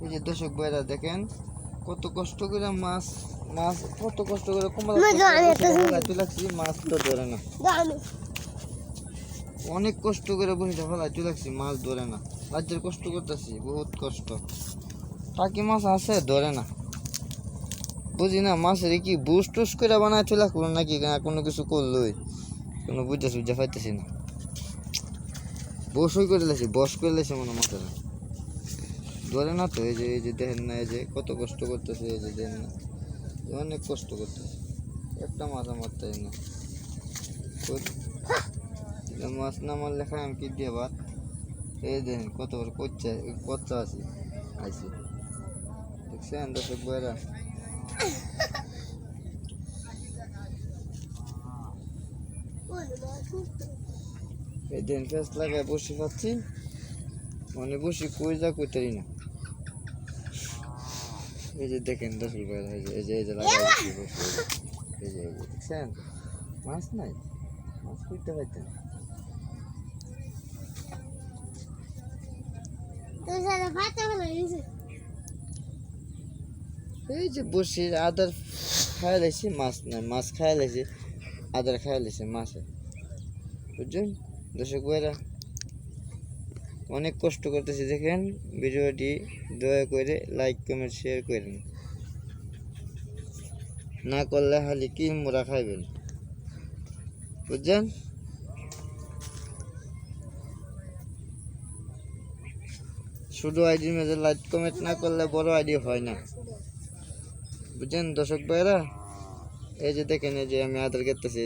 এই যে দর্শক ভাইরা দেখেন কত কষ্ট করে মাছ মাছ কত কষ্ট করে লাগছি মাছ তো ধরে না, অনেক কষ্ট করে বসে ফেলাইতে লাগছি মাছ ধরে না। রাজ্যের কষ্ট করতেছি বহুত কষ্ট, টাকি মাছ আছে ধরে না, বুঝি না মাছের কি বুস টুস করে বানায় চলে আসবো নাকি কোনো কিছু করলোই কোনো বুঝা সুঝা পাইতেছি না। বসই করে লেছি বস করে লেছে মনে মাছের ধরে না তো। এই যে দেখেন না, এই যে কত কষ্ট করতেছে, এই যে দেখেন না অনেক কষ্ট করতেছে, একটা মাছ মারতে না। মাছ না মারলে খাই আমি কি দিয়ে ভাত। এই দেখেন কত বড় কচ্চা আছি আইসি, দেখছেন দর্শক বইরা। এই দিন ফেস লাগায় বসে পাচ্ছি, মানে বসে কই যা কইতারি না। এই যে দেখেন দর্শক বইরা, এই যে লাগাই বসে, এই যে দেখছেন মাছ নাই, মাছ কইতে পাইতেন। এই যে বসে আদার খাই লাইছে মাছ নাই, মাছ খাই লাইছে আদার খাই লাইছে মাছে, বুঝছেন দর্শক ভাইরা। অনেক কষ্ট করতেছি দেখেন। ভিডিওটি দয়া করে লাইক কমেন্ট শেয়ার করেন, না করলে খালি কি মোরা খাইবেন, বুঝছেন। শুধু আইডির মধ্যে লাইক কমেন্ট না করলে বড় আইডি হয় না, বুঝছেন দর্শক ভাইরা। এই যে দেখেন, এই যে আমি আদার খেতেছি,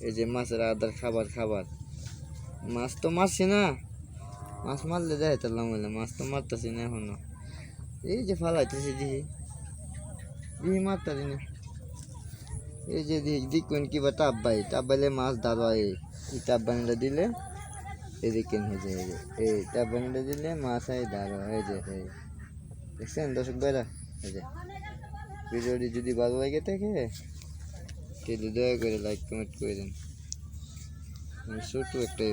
এই যে মাছের আদার খাবার মাছ তো মারছি না, মাছ মারলে দেখাইতাম বলে, মাছ তো মারতেছি না এখনো। এই যে ফালাইতেছি দিহি মারতারি না। এই যে দেখুন কিবা টাপ বাইলে মাছ দাঁড়ায়, এই টাপ বানিয়ে দিলে এই দেখেন, এই টাপ বানিয়ে দিলে মাছ এই দাঁড়ায়, এই যে দেখছেন দর্শক ভাইরা। এই যে ভিডিওটি যদি ভালো লাগে থাকে তাহলে দয়া করে লাইক কমেন্ট করে দেন। ছোট একটা